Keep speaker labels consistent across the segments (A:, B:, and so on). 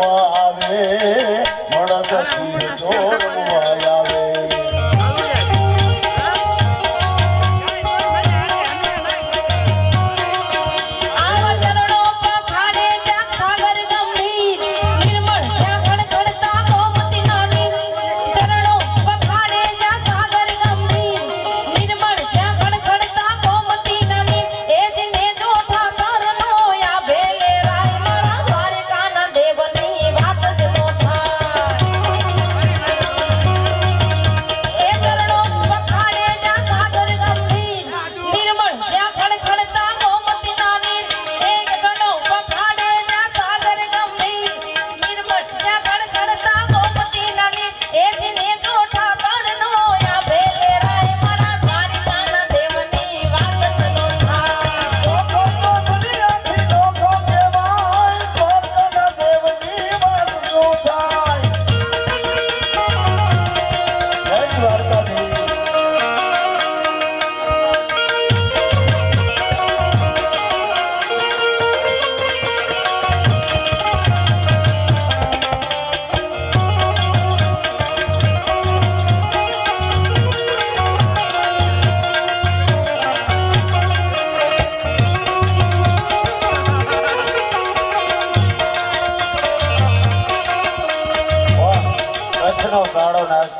A: રમવા આવે મળદ પીર જો રમવા આવે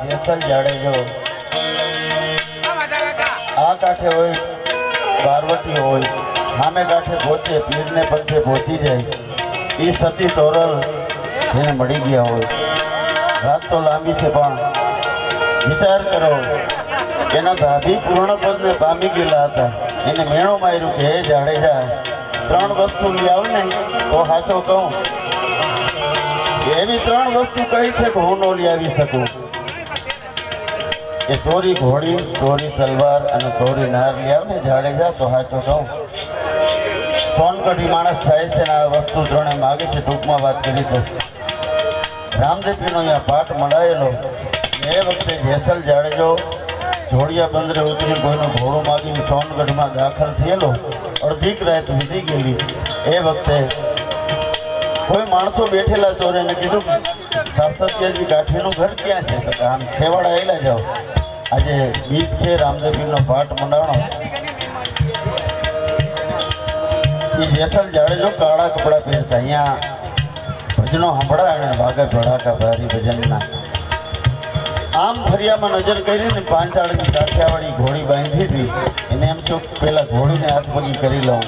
A: જેસલ જાડેજો આ કાંઠે હોય પાર્વતી હોય સામે કાંઠે પહોંચે પીરને પંથે પહોંચી જાય એ સતી તોરલ જેને મળી ગયા હોય રાત તો લાંબી છે પણ વિચાર કરો એના ભાભી પૂર્ણપદને પામી ગયેલા હતા એને મેણો માર્યું કે હે જાડેજા 3 વસ્તુ લઈ આવ ને તો સાચો કહું એવી 3 વસ્તુ કઈ છે કે હું ન લઈ આવી શકું એ તોરી ઘોડી તોરી તલવાર અને તોરી નાર લઈ આવ ને જાડેજા તો સાચો કહું સોનકઢી માણસ થાય છે ને આ વસ્તુ ત્રણે માગે છે ટૂંકમાં વાત કરી તો રામદેવપીરનો અહીંયા પાઠ મળાયેલો એ વખતે જેસલ જાડેજો જોડિયા બંદરે ઉતરી કોઈનું ઘોડું માગીને સોનગઢમાં દાખલ થયેલો અડધીક રાત વીતી ગયેલી એ વખતે કોઈ માણસો બેઠેલા ચોરે એને કીધું સાસત્યાજી કાઠીનું ઘર ક્યાં છે તો આમ છેવાડા આવેલા જાઓ આજે બીજ છે રામદેવપીરનો પાઠ મંડાણો એ જેસલ જાડેજો કાળા કપડાં પહેરતા અહીંયા ભજનો સાંભળાય અને ભાગે ભડાકા ભારી ભજનના આમ ફરિયામાં નજર કરીને પાંચાળની કાઠિયાવાડી ઘોડી બાંધી હતી એને એમ શું પેલા ઘોડીને હાથપગી કરી લઉં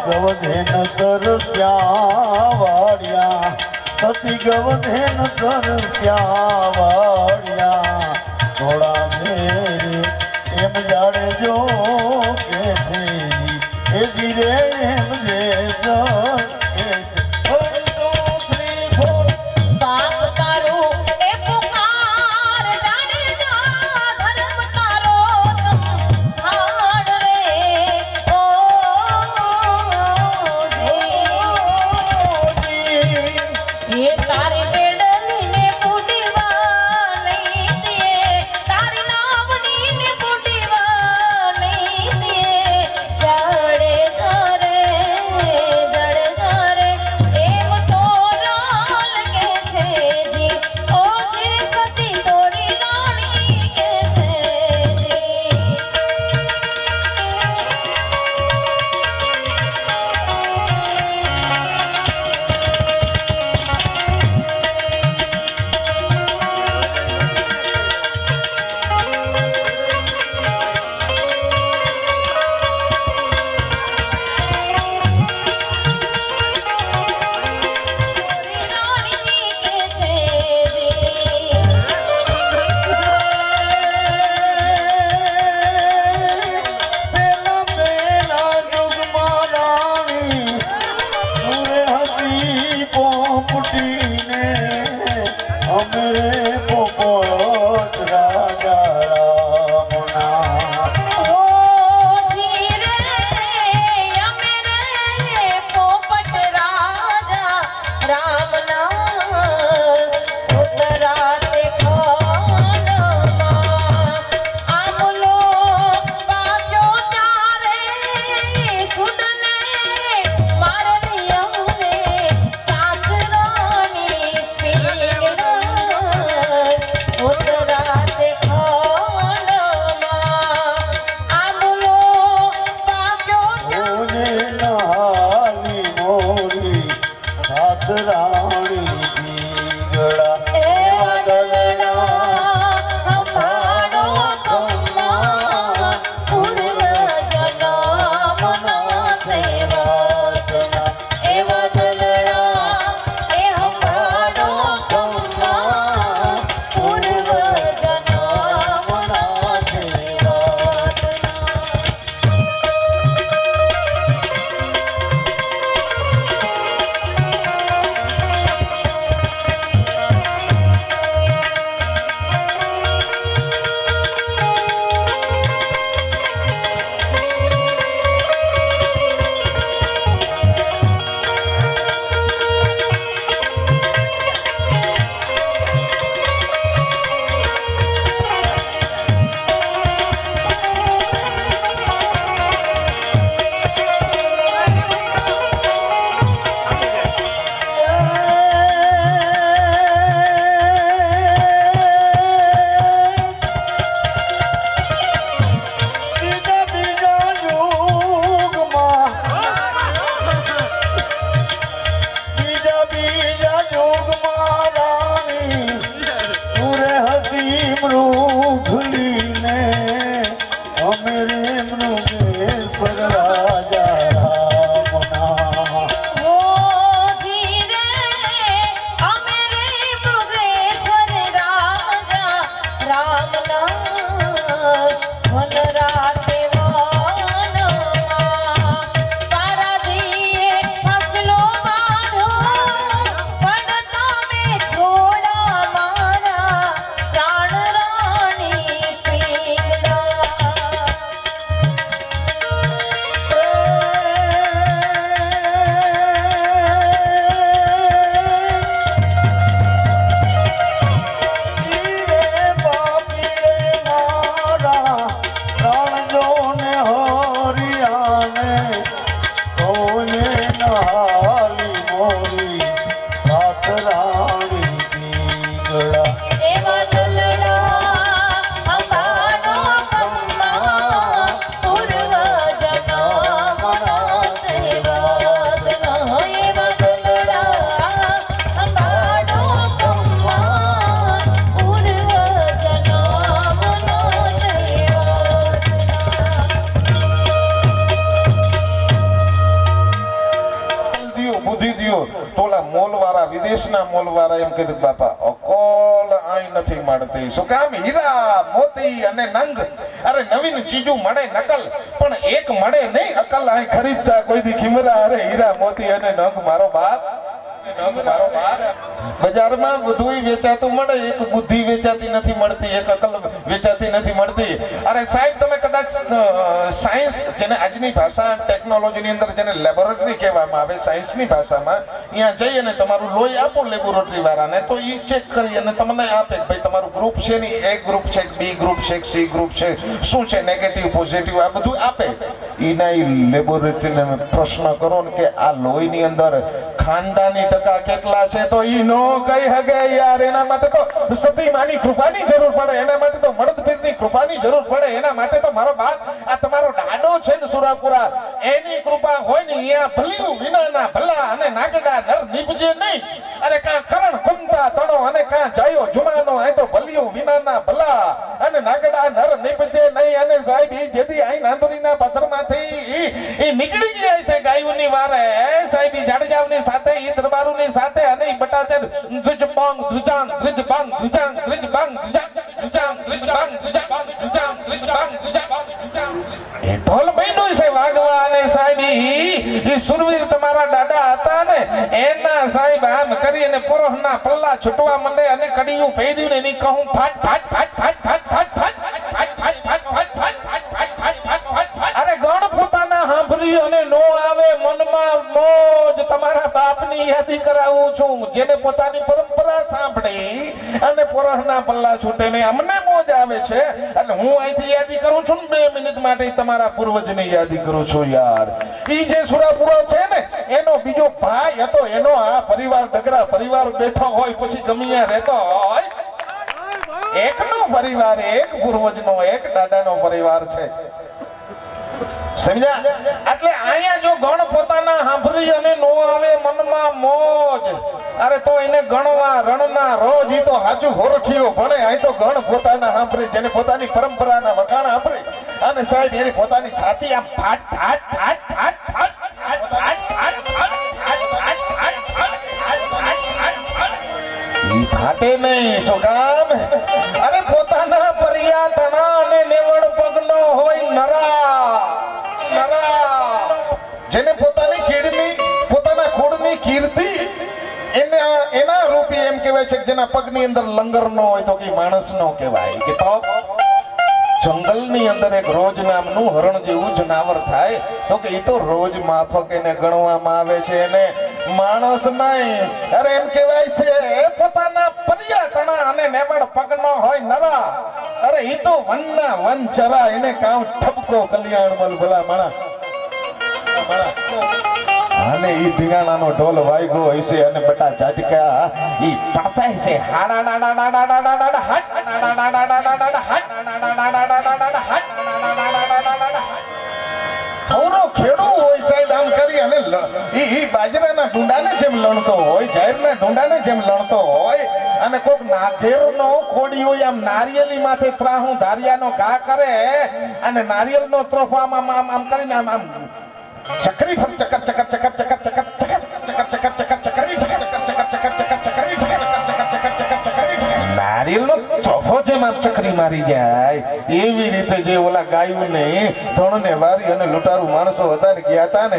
A: ગવધેન કર ત્યાં વાળ્યા સતી ગવધેન કર ત્યાં વાળ્યા થોડા મેરે એમ જાડેજો કે છે એ ધીરે એમ જે પોપટીને અમરે પોપટ રાજા રામના
B: ઓ જીરે અમરે પોપટ રાજા રામના ઉતરાતે ખાનમાં આમલો પાક્યો ત્યારે સુડને મારલિયમને ચાચરાની પીંગળ ઉતરાતે ખાનમાં આમલો પાક્યો
A: ઓને નહાલી મોરી સાત રાણી પીગળા
B: એવા દલના હંભાળો કમ્મા પૂર્વ જન્મના દેવતના એવા દલના એ હંભાળો કમ્મા પૂર્વ જન્મના દેવતના બીજા યુગમાં રાણી પૂરે હતી મૃગલીને અમેરે મૃગેશ્વર રાજા રામના ઓ જીરે અમરે મૃગેશ્વર રાજા રામના વન રાતે વનમાં પારાધીએ ફસલો મારો પણ તમે છોડા મારા પ્રાણ રાણી પીંગળા એવા દલના હંભાળો કમ્મા પૂર્વ જન્મના દેવતના એવા દલના હંભાળો કમ્મા પૂર્વ જન્મના દેવતના
C: દિયો બુદ્ધિ દિયો તોલા મોલવાળા વિદેશના મોલવાળા એમ કીધું કે બાપા અકોલ આઈ નથી મળતી શું કામ હીરા મોતી અને નંગ અરે નવીન ચીજું મળે નકલ પણ એક મળે નહીં અકલ આઈ ખરીદતા કોઈ દી ખીમરા અરે હીરા મોતી અને નંગ મારો બાપ બજારમાં બધું વેચાતું મળે એક બુદ્ધિ વેચાતી નથી મળતી એક અકલ વેચાતી નથી મળતી અરે સાહેબ તમે કદાચ સાયન્સ જેને આજની ભાષા ટેકનોલોજીની અંદર જેને લેબોરેટરી કહેવામાં આવે સાયન્સની ભાષામાં અહીંયા જઈ અને તમારું લોહી આપો લેબોરેટરી વાળાને તો એ ચેક કરી અને તમને આપે કે ભાઈ તમારું ગ્રુપ છે ને એ ગ્રુપ છે બી ગ્રુપ છે સી ગ્રુપ છે શું છે નેગેટિવ પોઝિટિવ આ બધું આપે એના લેબોરેટરીને પ્રશ્ન કરો ને કે આ લોહીની અંદર ખાનદાની ટકા કેટલા છે તો ઈ નો કહી હગે યાર એના માટે તો સતીમાની કૃપાની જરૂર પડે એના માટે તો મળદપીરની કૃપાની જરૂર પડે એના માટે તો મારો બાપ આ તમારો દાડો છે ને સુરાપુરા એની કૃપા હોય ને અહીંયા ભલ્યું વિનાના ભલા અને નાગડા નર નીપજે નહીં અરે કા કરણ કુંતા તણો અને કા જાયો જુમાનો એ તો ભલ્યું વિનાના ભલા અને નાગડા નર નીપજે નહીં અને સાહેબ ઈ જેદી આઈ નાંદુરીના પથરમાંથી ઈ નીકળી જાય છે ગાયોની વારે સાહેબ ઈ જાડજાવની સાથે ઈ દરબારુની સાથે અને ઈ બટાચર ધ્રુજબાંગ ધ્રુજાંગ ધ્રુજબાંગ ધ્રુજાંગ ધ્રુજબાંગ ધ્રુજાંગ ધ્રુજબાંગ ધ્રુજાંગ ધ્રુજાંગ ધ્રુજબાંગ ધ્રુજાંગ ઢોલ બન્યું છે વાગવા અને સાહેબ ઈ સુરવીર તમારા દાદા હતા ને એના સાહેબ આમ કરી અને પોરહના પલ્લા છૂટવા માંડે અને કડીયું પહેર્યું ને એની કહું ફાટ ફાટ ફાટ ફાટ ફાટ ફાટ ફાટ અરે ગણ પોતાના સાંભળી અને નો આવે મનમાં મોજ તમારા બાપની યાદી કરાવું છું જેને પોતાની પરંપરા સાંભળી અને પોરહના પલ્લા છૂટે ને અમને મોજ આવે છે અને હું અહીંથી યાદી કરું છું ને 2 મિનિટ માટે તમારા પૂર્વજની યાદી કરું છું યાર ઈ જે સુરાપુરો છે ને એનો બીજો ભાઈ હતો એનો આ પરિવાર ડગરા પરિવાર બેઠો હોય પછી ગમિયા રહેતો હોય એકનો પરિવાર એક પૂર્વજનો એક દાદાનો પરિવાર છે સમજ્યા એટલે અહીંયા જો ગણ પોતાના સાંભળી અને નો આવે મનમાં મોજ અરે તો એને ગણવા રણના રોજ ઈ તો હાચું હોરઠીઓ ભણે અહીં તો ગણ પોતાના સાંભળી જેને પોતાની પરંપરાના વખાણ સાંભળી અને સાહેબ એની પોતાની છાતી આમ ફાટ ફાટ ફાટ ફાટ ફાટ ફાટે નહીં શું કામ અરે પોતાના પરિયા તણા અને નેવડ પગનો હોય નરા જેને પોતાની કીડની પોતાના ખોડની કીર્તિ એના રૂપી એમ કહેવાય છે કે જેના પગની અંદર લંગર નો હોય તો કે માણસ નો કહેવાય કે તો જંગલની અંદર એક રોજ નામનું હરણ જેવું જનાવર થાય તો કે એ તો રોજ માફક એને ગણવામાં આવે છે એને માણસ નહીં અરે એમ કહેવાય છે પોતાના પરિયા તણા અને નેવડ પગનો હોય નરા અરે એ તો વનના વન ચરા એને કામ ઠપકો કલ્યાણમલ ભલા માણા અને ઈ ધીંગાણાનો ઢોલ વાગ્યો હશે અને બટા ઝાટકા ઈ પડતા હશે હવરો ખેડો હોય સાહેબ આમ કરી અને ઈ બાજરાના ડુંડાને જેમ લણતો હોય જાહેરના ડુંડાને જેમ લણતો હોય અને કોક નાઘેરનો ખોડી હોય આમ નારિયેલી માથે ત્રાહું ધારિયાનો ઘા કરે અને નારિયેલનો ત્રોફો આમ કરીને આમ ચકરી ફર ચકર ચકર ચકર ચકર ચકર ચકર ચકર ચકર ચકર ચકરી ચકર ચકર ચકર ચકર ચકર ચકરી ચકર ચકર ચકર ચકરી નારિયેલનો ચોફો જેમ આમ ચકરી મારી જાય એવી રીતે જે ઓલા ગાયું ને ધણને વારી અને લૂંટારૂ માણસો હતા ને ગયા હતા ને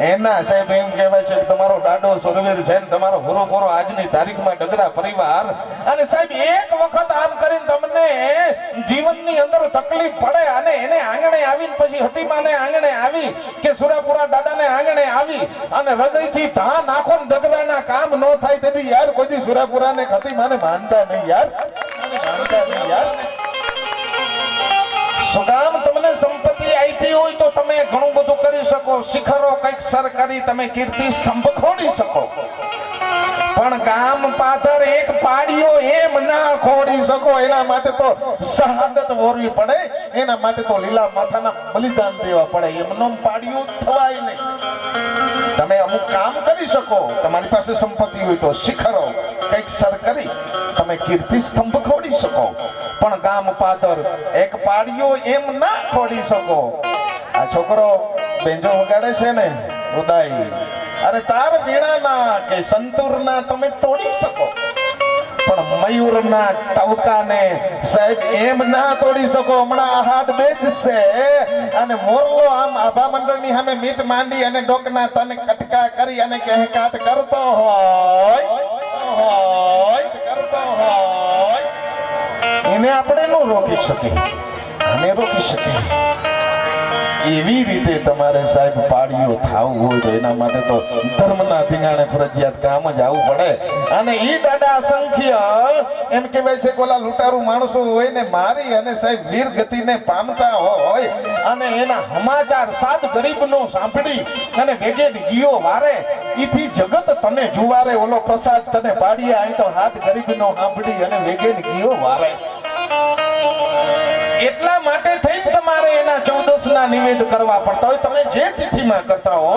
C: એના સાહેબ એમ કહેવાય છે કે તમારો દાડો સુરવીર છે ને તમારો પૂરો પૂરો આજની તારીખમાં ડગરા પરિવાર અને સાહેબ એક વખત આમ કરીને તમને જીવનની અંદર તકલીફ પડે અને એને આંગણે આવીને પછી હતીમાને આંગણે આવી કે સુરાપુરા દાદાને આંગણે આવી અને હૃદયથી ધા નાખો ને ડગરાના કામ ન થાય તેથી યાર કોઈ સુરાપુરાને હતીમાને માનતા નહીં યાર સુગામ તમને સંપત્તિ આપી હોય તો તમે ઘણું બધું કરી શકો શિખરો કઈક સર કરી તમે કીર્તિ સ્તંભ ખોડી શકો પણ ગામ પાદર એક પાડીઓ એમ ના ખોડી શકો એના માટે તો શહાદત વરવી પડે એના માટે તો લીલા માથાના બલિદાન દેવા પડે એમનો પાડીઓ થવાય નહીં તમે અમુક કામ કરી શકો તમારી પાસે સંપત્તિ હોય તો શિખરો કઈક સર કરી તમે કીર્તિ સ્તંભ ખોડી શકો પણ ગામ પાદર એક પાડીઓ એમ ના ખોડી શકો આ છોકરો બેંજો વગાડે છે ને ઉદાઈ અરે તાર વીણાના કે સંતૂરના તમે તોડી શકો પણ મયુરના ટવકાને સાહેબ એમ ના તોડી શકો હમણાં હાથ બેજશે અને મોરલો આમ આભા મંડળની સામે મીટ માંડી અને ડોકના તને કટકા કરી અને કહેકાટ કરતો હોય એને આપણે ન રોકી શકીએ અને રોકી શકીએ એવી રીતે તમારે સાહેબ પાડીઓ થાવું હોય તો એના માટે તો ધર્મના ધીંગાણે ફરજિયાત કામ જ આવવું પડે અને ઈ દાદા અસંખ્ય એમ કહેવાય છે કે ઓલા લૂંટારૂ માણસો હોય ને મારી અને સાહેબ વીર ગતિને પામતા હોય અને એના સમાચાર સાત ગરીબનો સાંભળી અને વેગે ગીયો વારે ઈથી જગત તને જુવારે ઓલો પ્રસાદ તને પાડીએ અહીં તો હાથ ગરીબનો સાંભળી અને વેગે ગીયો વારે એટલા માટે થઈ તમારે એના 14 ના નિવેદ કરવા પડતા હોય તમે જે તિથિમાં કરતા હો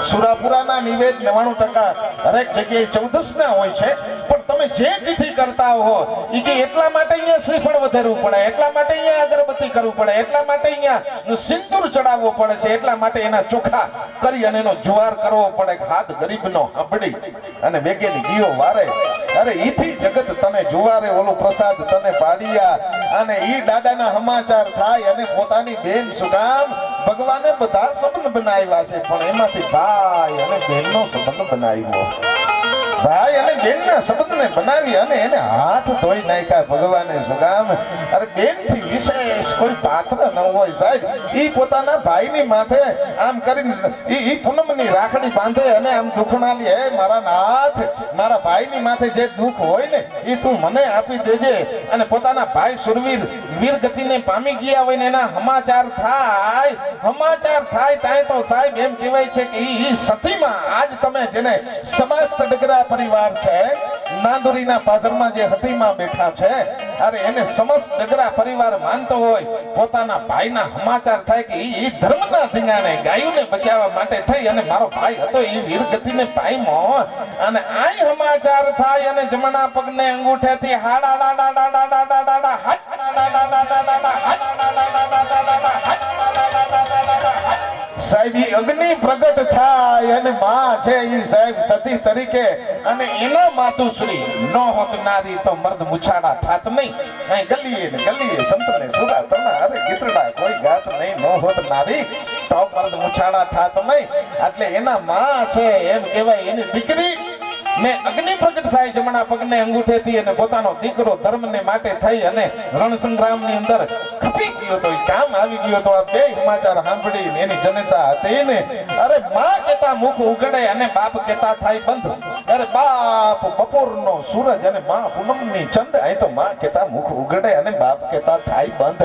C: સુરાપુરાના નિવેદ 99% હરેક જગ્યાએ 14 ના હોય છે પણ તમે જે તિથિ કરતા હો ઈ કે એટલા માટે અહીંયા શ્રીફળ વધારવું પડે એટલા માટે અહીંયા અગરબત્તી કરવું પડે એટલા માટે અહીંયા સિંદૂર ચડાવવો પડે છે એટલા માટે એના ચોખા કરી અને એનો જુવાર કરવો પડે હાથ ગરીબનો સાંભળી અને વેગેની ગીયો વારે અરે ઈથી જગત તને જુવારે ઓલું પ્રસાદ તને પાડિયા અને ઈ દાદાના સમાચાર થાય અને પોતાની બેન સુગામ ભગવાને બધા સંબંધ બનાવ્યા છે પણ એમાંથી ભાઈ અને બહેનનો સંબંધ બનાવ્યો. ભાઈ અને બેનના સંબંધને બનાવી અને એને હાથ ધોઈ નાખ્યા ભગવાને. શું કામ? અરે બેનથી વિશેષ કોઈ પાત્ર ન હોય સાહેબ. ઈ પોતાના ભાઈની માથે આમ કરીને ઈ પૂનમની રાખડી બાંધે અને આમ દુખણા લે, હે મારા નાથ, મારા ભાઈની માથે જે દુઃખ હોય ને ઈ તું મને આપી દેજે. અને પોતાના ભાઈ સુરવીર વીર ગતિને પામી ગયા હોય ને એના સમાચાર થાય ત્યાં તો સાહેબ એમ કહેવાય છે કે ઈ સતીમાં આજ તમે જેને સમસ્ત ડગરા પરિવાર છે, નાંદુરીના પાદરમાં જે હતીમાં બેઠા છે, અરે એને સમસ્ત ડગરા પરિવાર માનતો હોય. પોતાના ભાઈના સમાચાર થાય કે ઈ ધર્મના ધીંગાણે ગાયોને બચાવવા માટે થઈ અને મારો ભાઈ હતો ઈ વીરગતિને પામ્યો. અને આય સમાચાર થાય અને જમણા પગને અંગૂઠેથી સાહેબ ઈ અગ્નિ પ્રગટ થાય અને માં છે ઈ સાહેબ સતી તરીકે. અને એના માતુશ્રી નો હોત નારી તો મર્દ મુછાડા થાત નહીં. અહીં ગલીએ ને ગલીએ સંતને સુરા તના અરે ગીતડા કોઈ ગાત નહીં. નો હોત નારી તો મર્દ મુછાડા થાત નહીં. એટલે એના માં છે એમ કહેવાય. એની દીકરી ને અગ્નિ પ્રગટ થાય જમણા પગને અંગૂઠેથી અને પોતાનો દીકરો ધર્મને માટે થઈ અને રણ સંગ્રામની અંદર ખપી ગયો તો કામ આવી ગયો તો. આ બે સમાચાર સાંભળી એની જનતા હતી ને અરે માં કેતા મુખ ઉગડે અને બાપ કેતા થાય બંધ. અરે બાપ બપોરનો સૂરજ અને માં પૂનમની ચંદ. અહીં તો માં કેતા મુખ ઉગડે અને બાપ કેતા થાય બંધ.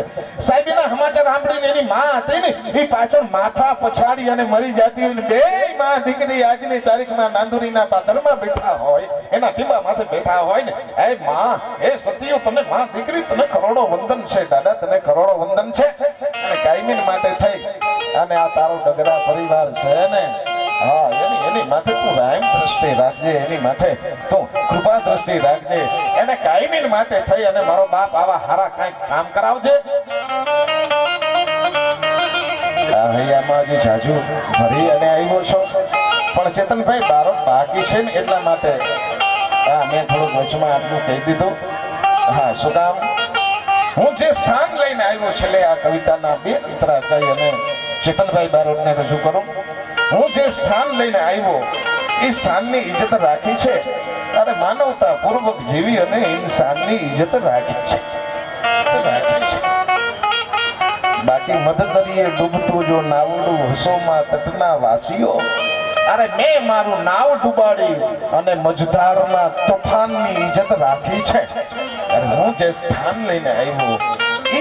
C: સાહેબના સમાચાર સાંભળીને એની માં હતી ને એ પાછળ માથા પછાડી અને મરી જતી હોય. બે માં દીકરી આજની તારીખમાં નાંદુરીના પાદરમાં બેઠા હોય, એના ટીબા માથે બેઠા હોય ને એ માં એ સતીઓ તને માં દીકરી તને કરોડો વંદન છે દાદા, તને કરોડો વંદન છે. અને કાયમી માટે થઈ અને આ તારો ડગરા પરિવાર છે ને હા એની માથે તું રામ દ્રષ્ટિ રાખજે, એની માથે તું કૃપા દ્રષ્ટિ રાખજે. એને કાયમી માટે થઈ અને મારો બાપ આવા હારા કઈક કામ કરાવજે. હૈયામાં જે જાજુ ભરી અને આવ્યો છો પણ ચેતનભાઈ બારો બાકી છે ને એટલા માટે મેં થોડુંક વચમાં આટલું કહી દીધું. હા શું કામ? હું જે સ્થાન લઈને આવ્યો છેલ્લે આ કવિતાના બે અંતરા કહી અને ચેતનભાઈ બારોટને રજૂ કરું. હું જે સ્થાન લઈને આવ્યો એ સ્થાનની ઇજ્જત રાખી છે. અને માનવતા પૂર્વક જીવી અને ઇન્સાનની ઇજ્જત રાખી છે. બાકી મધદરીએ ડૂબતું જો નાવડું હસોમાં તટના વાસીઓ. અરે મેં મારું નાવ ડૂબાડી અને મજધારના તોફાનની ઇજ્જત રાખી છે. અરે હું જે સ્થાન લઈને આવ્યો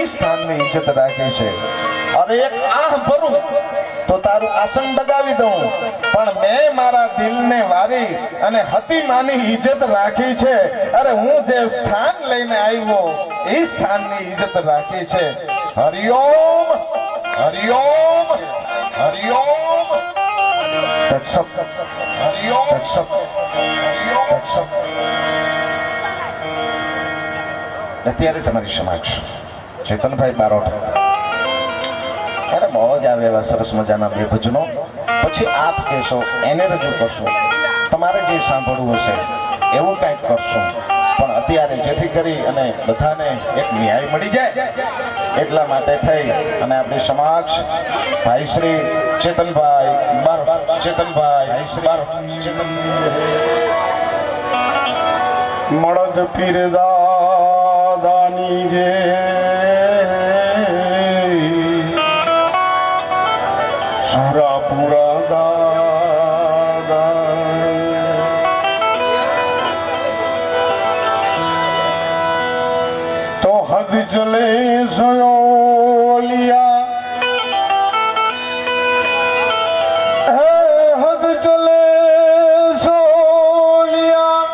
C: એ સ્થાનની ઇજ્જત રાખી છે. અરે એક આહ ભરું તો તારું આસન દગાવી દઉં પણ મેં મારા દિલને વારી અને હતીમાની ઇજ્જત રાખી છે. અરે હું જે સ્થાન લઈને આવ્યો એ સ્થાનની ઇજ્જત રાખી છે. હરિઓમ હરિઓમ હરિઓમ તત્સત હરિઓમ તત્સત હરિઓમ તત્સત. અત્યારે તમારી સમક્ષ ચેતનભાઈ બારોટ. અરે બહુ જ આવે એવા સરસ મજાના બે ભજનો. પછી આપ કહેશો એને રજૂ કરશો, તમારે જે સાંભળવું હશે એવું કંઈક કરશો. પણ અત્યારે જેથી કરી અને બધાને એક ન્યાય મળી જાય એટલા માટે થઈ અને આપણી સમક્ષ ભાઈ શ્રી ચેતનભાઈ બારોટ. ચેતનભાઈ બારોટ.
D: મળદ પીર દાદાની જે સુરાપુરા દાદા તો હદ ચલે સોલિયા હદ ચલે સોલિયા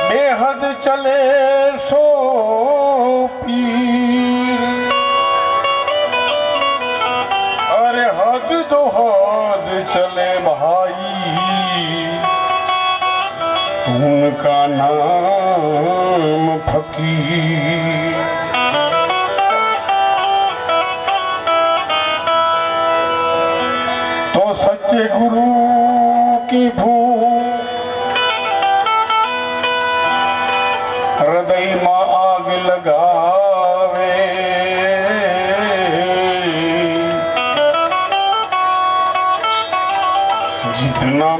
D: બેહદ ચલે સો પીર. अरे हद तो हद चले भाई उनका नाम फकीर. तो सच्चे गुरु की भूख हृदय में आग लगावे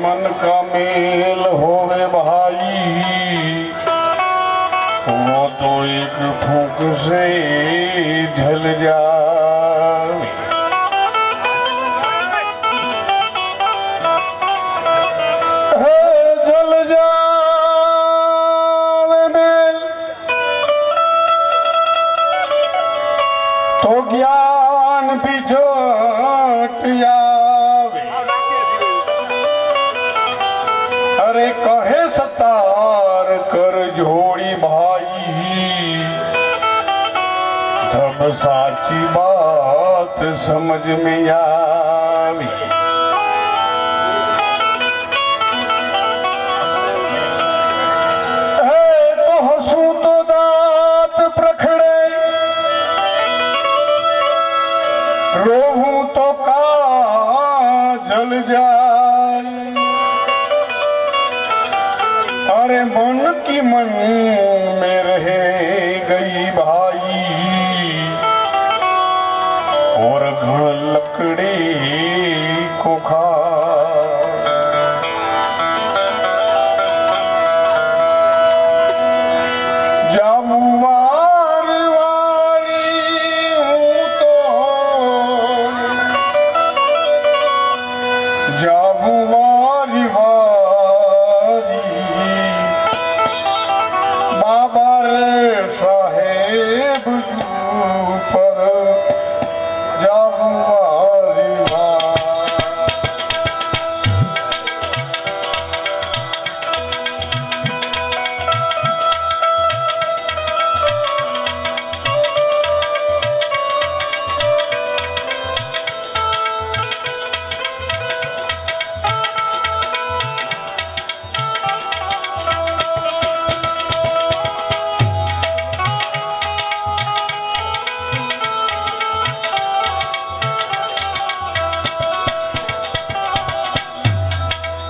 D: मन का मेल होवे भाई, वो तो एक फूंक से जल जाए। जल जावे मेल तो ज्ञान भी जोट आवे। अरे कहे सतार कर जोड़ी भाई, तब साची बात समझ में आवी। तो हंसू तो दांत प्रखड़े, रोहूं तो काजल जाए। अरे मन की मन में रहे गई भाई, और घण लकड़ी को खा। जामू वार वारी हूँ तो, जामू वारी वारी बाबा रे साहेब पर जामू वारी वारी।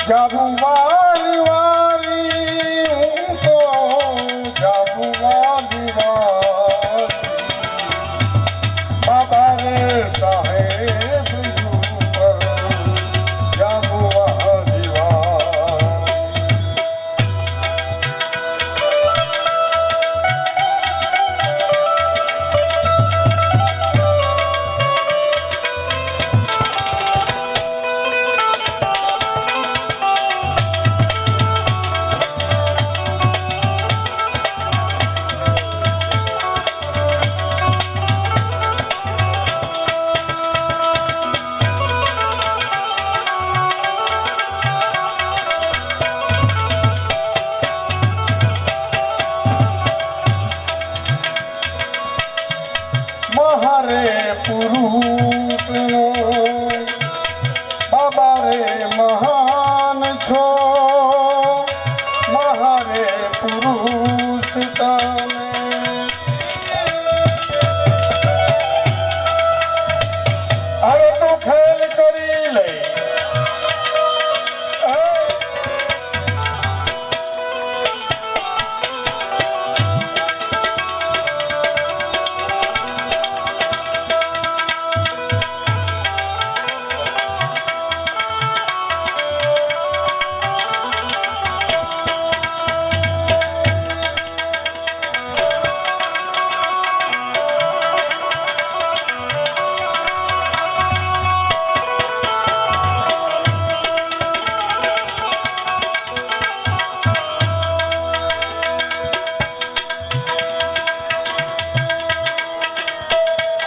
D: जाबू वारी वारी हूँ तो, जाबू वारी वारी बाबा रे साहेब पर जाबू वारी वारी। महारे पुरुष नो बाबा रे महान छो, महारे पुरुष तने। अरे तो खेल करी ले,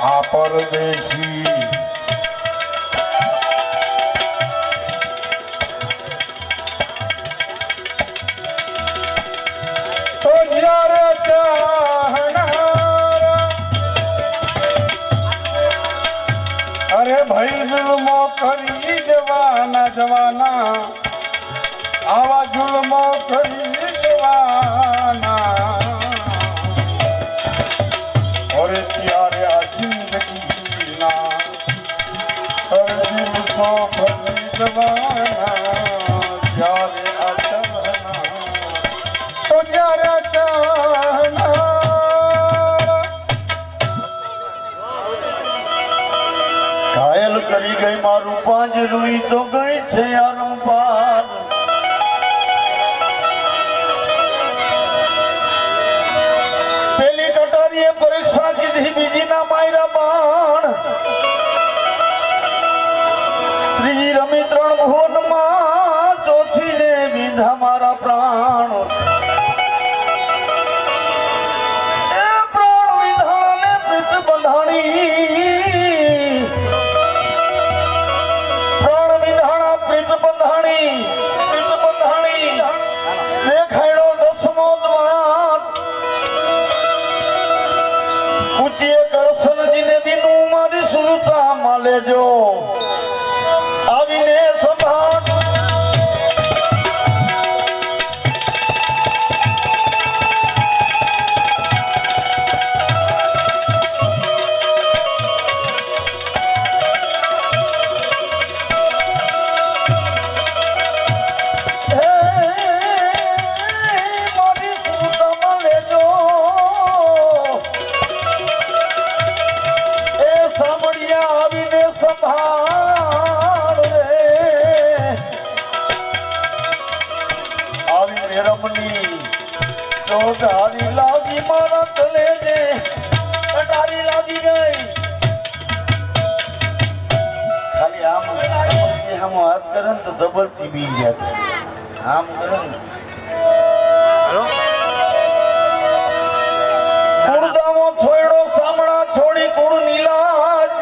D: आ परदेशी तो यारे चाहनारा। अरे भाई जुल्मो करी जवाना जवाना, आवा जुल्मो करी जवाना। और प्यारे जिंदगी ना हर दिल सो भरी जवाना, प्यारे अचलना तो प्यारे चाहना।
A: ઘાયલ કરી ગઈ મારું પાંજરું ઈ તો ગઈ છે યારમ પાર।
D: માયરા બાણ ત્રીજી રમી 3 ભુવનમાં ચોથી ને વિંધા મારા પ્રાણ એ પ્રાણ વિધાને પ્રીત બંધાણી પ્રાણ વિધાણા પ્રીત બંધાણી દેખાડ્યો 10મો દ્વાર પૂછીએ કરશનજીને બીનું મારી સુરતા માં લેજો આવીને સંભાળ મારી સુરતા માં લેજો એ સાંભળ્યા આવીને સંભાળ રે આવીને રમણી ચોધારી લાગી મારા તલે ને કટારી લાગી ગઈ ખાલી આમ હાથ કરે ને તો જબરથી બી ગયા આમ કરે ને કુળદામો છોડ્યો સામણા છોડી કુળ નીલાજ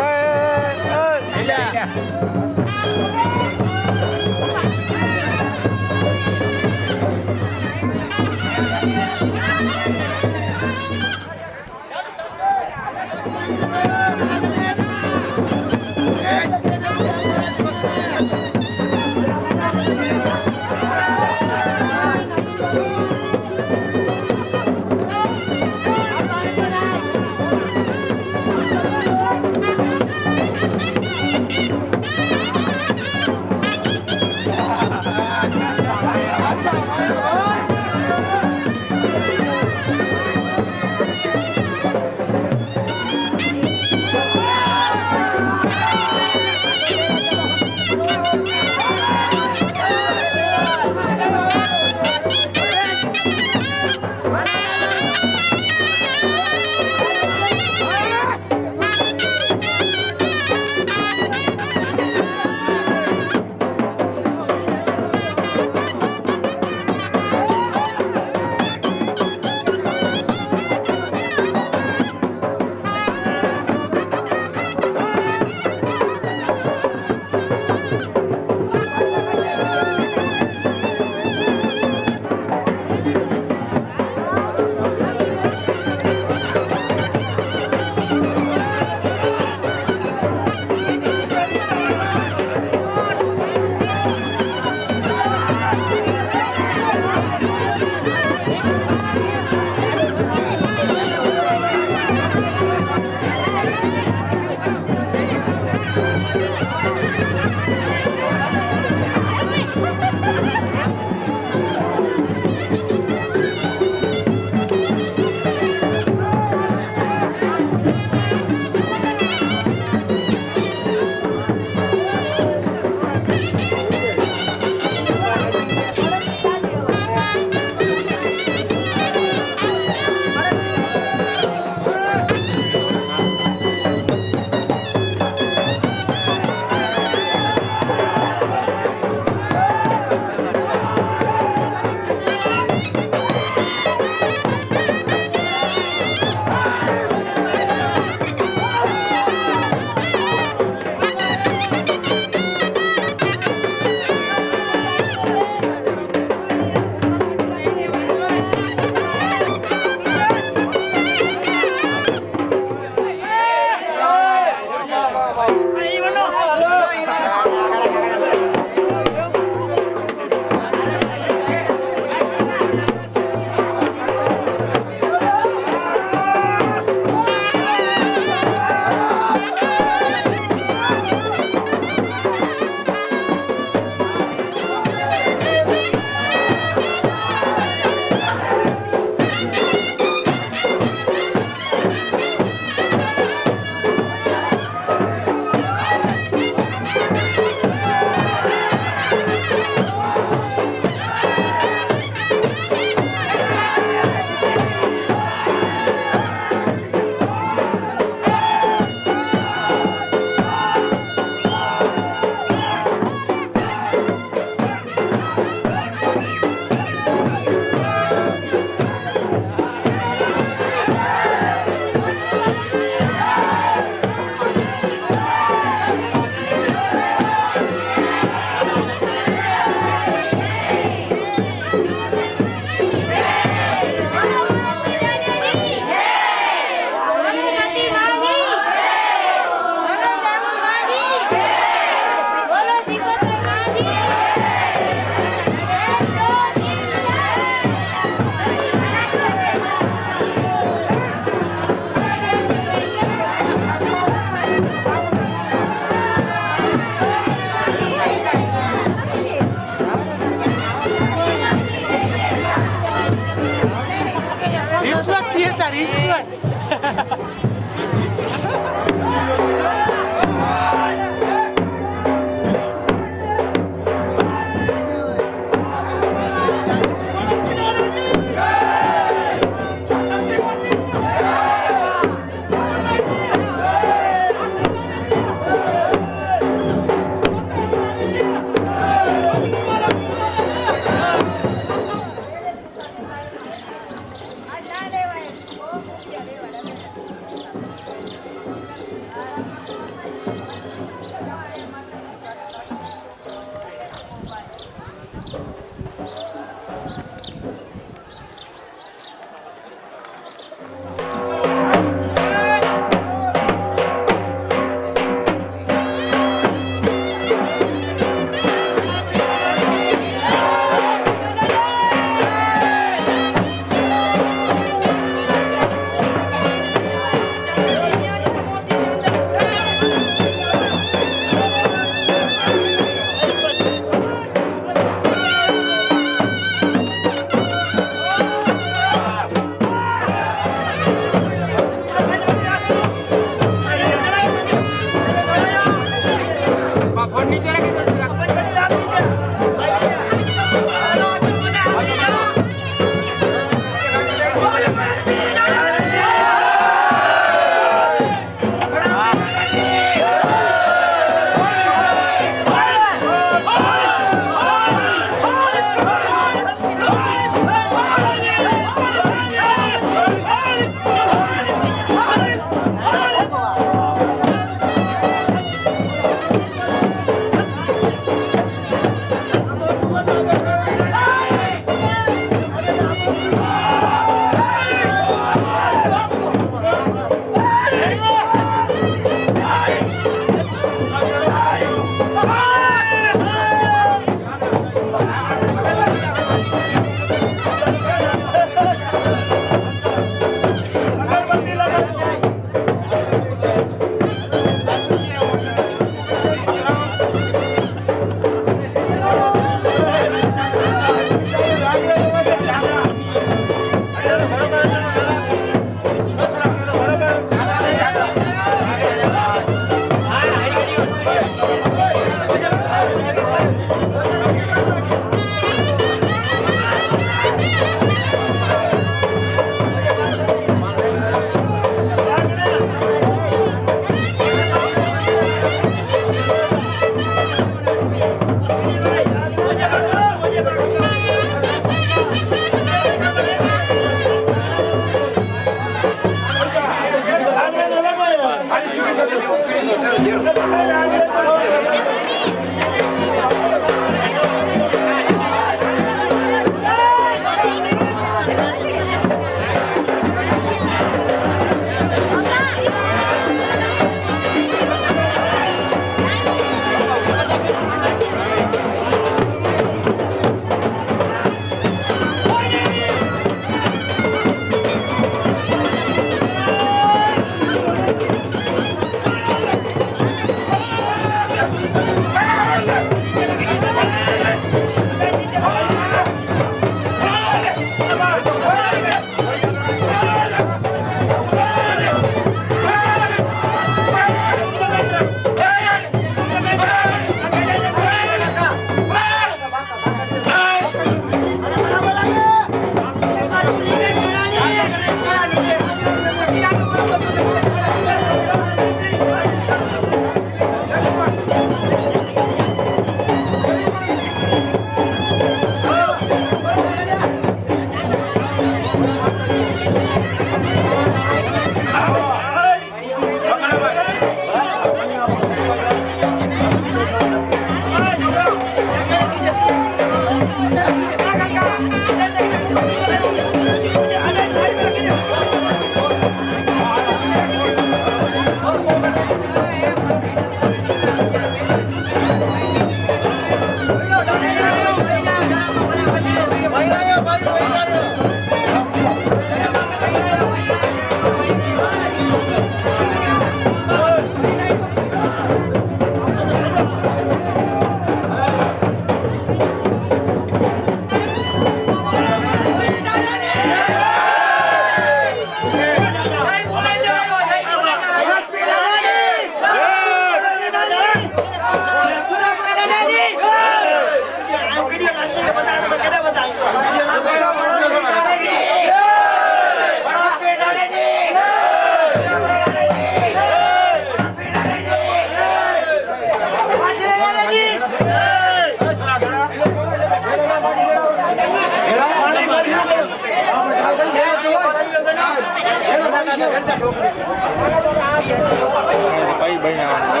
C: કઈ બન્યા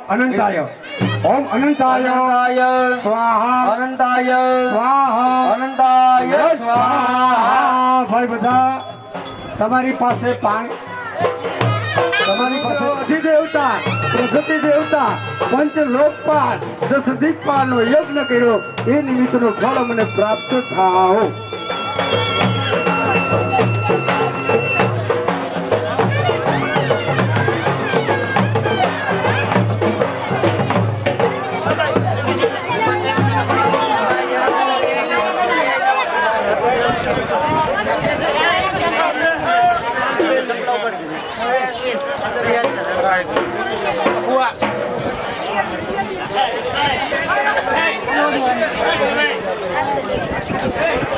E: અનંતાય ઓમ અનંતાય સ્વાહા
F: અનંતાય
E: સ્વાહા
F: અનંતાય
E: સ્વાહા ભાઈ બધા તમારી પાસે પાણી તમારી પાસે અધિદેવતા પ્રગતિ દેવતા પંચ લોકપાલ 10 દિક્પાલનો યજ્ઞ કર્યો એ નિમિત્તનું ફળ મને પ્રાપ્ત થાઓ
B: Right.